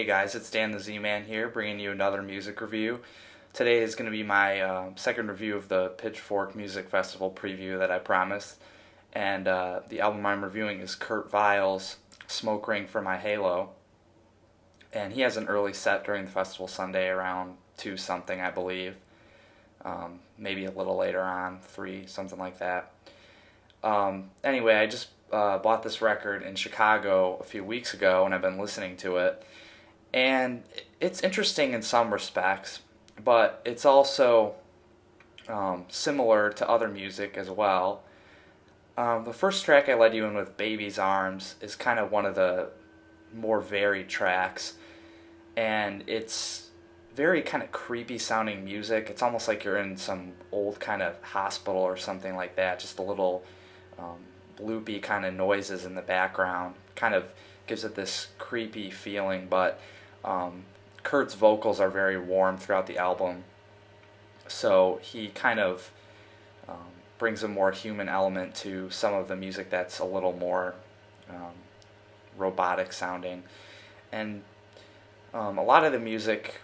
Hey guys, it's Dan the Z-Man here, bringing you another music review. Today is going to be my second review of the Pitchfork Music Festival preview that I promised. And the album I'm reviewing is Kurt Weill's Smoke Ring for My Halo. And he has an early set during the festival Sunday around 2 something, I believe. Maybe a little later on, 3, something like that. Anyway, I just bought this record in Chicago a few weeks ago, and I've been listening to it. And it's interesting in some respects, but it's also similar to other music as well. The first track I led you in with, Baby's Arms, is kind of one of the more varied tracks, and it's very kind of creepy sounding music. It's almost like you're in some old kind of hospital or something like that, just a little bloopy kind of noises in the background. Kind of gives it this creepy feeling, but Kurt's vocals are very warm throughout the album, so he kind of brings a more human element to some of the music that's a little more robotic sounding. And a lot of the music,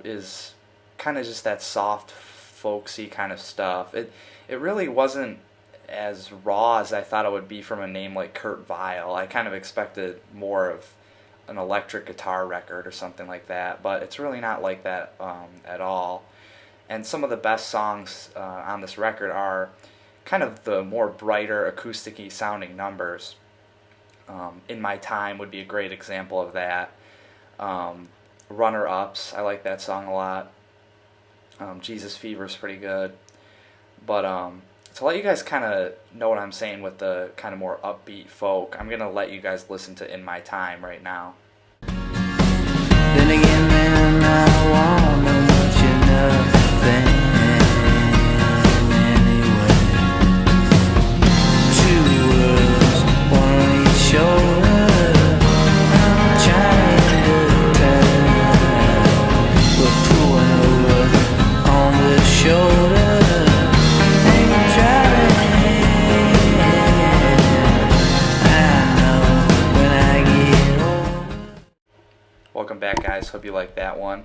is kind of just that soft, folksy kind of stuff. It really wasn't as raw as I thought it would be from a name like Kurt Weill. I kind of expected more of an electric guitar record or something like that, but it's really not like that at all. And some of the best songs on this record are kind of the more brighter, acoustic-y sounding numbers. In My Time would be a great example of that. Runner-Ups, I like that song a lot. Jesus Fever is pretty good. But to let you guys kind of know what I'm saying with the kind of more upbeat folk, I'm going to let you guys listen to In My Time right now. Then again, man, I want no much of nothing anyway. 2 words, one on each shoulder. I'm trying to tell, we're pulling over on the shoulder. Ain't driving, I know when I get older. Welcome back, guys. Hope you like that one.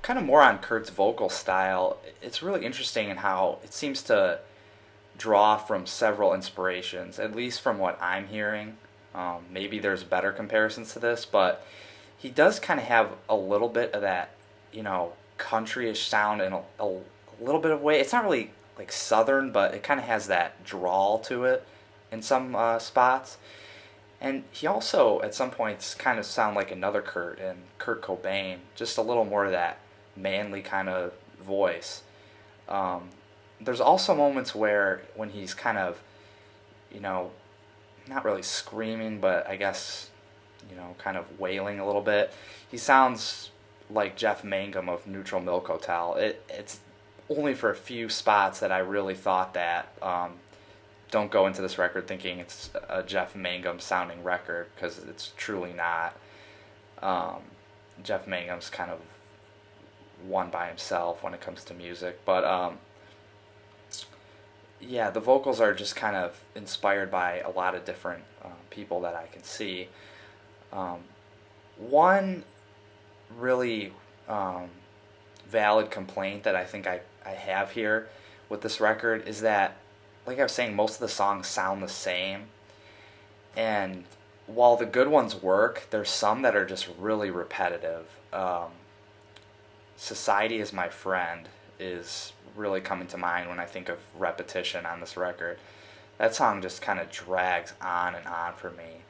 Kind of more on Kurt's vocal style. It's really interesting in how it seems to draw from several inspirations, at least from what I'm hearing. Maybe there's better comparisons to this, but he does kind of have a little bit of that, countryish sound in a little bit of way. It's not really like southern, but it kind of has that drawl to it in some spots. And he also, at some points, kind of sound like another Kurt and Kurt Cobain, just a little more of that manly kind of voice. There's also moments when he's kind of, not really screaming, but I guess, kind of wailing a little bit. He sounds like Jeff Mangum of Neutral Milk Hotel. It's only for a few spots that I really thought that. Don't go into this record thinking it's a Jeff Mangum sounding record, because it's truly not. Jeff Mangum's kind of one by himself when it comes to music, but yeah, the vocals are just kind of inspired by a lot of different people that I can see. One really valid complaint that I think I have here with this record is that, like I was saying, most of the songs sound the same, and while the good ones work, there's some that are just really repetitive. Society Is My Friend is really coming to mind when I think of repetition on this record. That song just kind of drags on and on for me.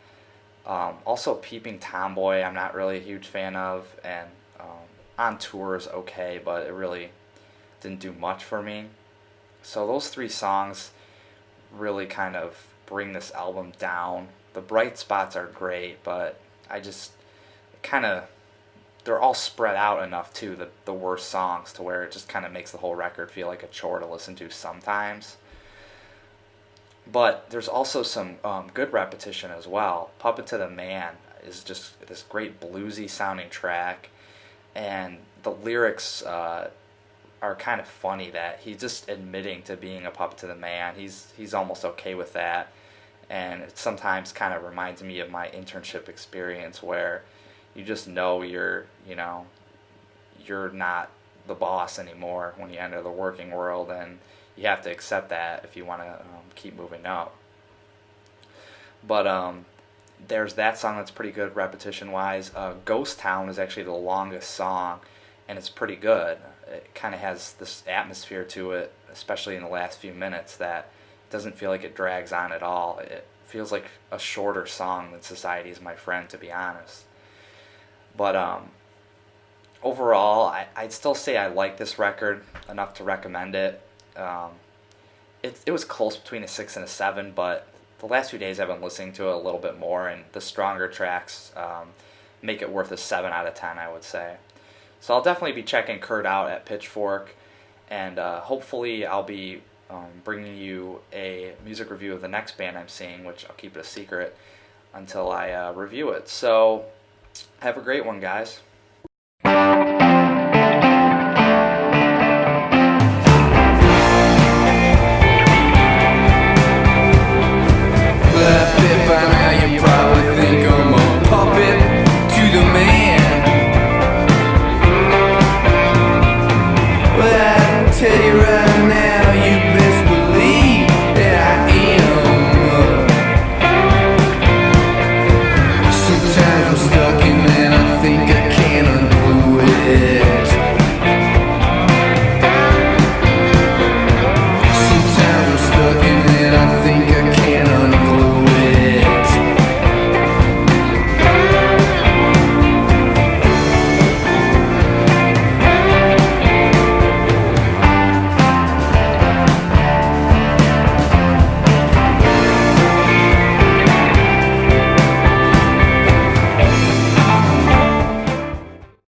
Also, Peeping Tomboy I'm not really a huge fan of, and On Tour is okay, but it really didn't do much for me. So those 3 songs really kind of bring this album down. The bright spots are great, but I just they're all spread out enough too, the worst songs, to where it just kind of makes the whole record feel like a chore to listen to sometimes. But there's also some good repetition as well. Puppet to the Man is just this great bluesy sounding track, and the lyrics are kind of funny, that he's just admitting to being a puppet to the man. He's almost okay with that, and it sometimes kind of reminds me of my internship experience, where you just know you're not the boss anymore when you enter the working world, and you have to accept that if you want to keep moving up. But there's that song that's pretty good repetition wise. Ghost Town is actually the longest song, and it's pretty good. It kind of has this atmosphere to it, especially in the last few minutes, that doesn't feel like it drags on at all. It feels like a shorter song than Society Is My Friend, to be honest. But overall, I'd still say I like this record enough to recommend it. It was close between a 6 and a 7, but the last few days I've been listening to it a little bit more, and the stronger tracks make it worth a 7 out of 10, I would say. So I'll definitely be checking Kurt out at Pitchfork, and hopefully I'll be bringing you a music review of the next band I'm seeing, which I'll keep it a secret until I review it. So have a great one, guys.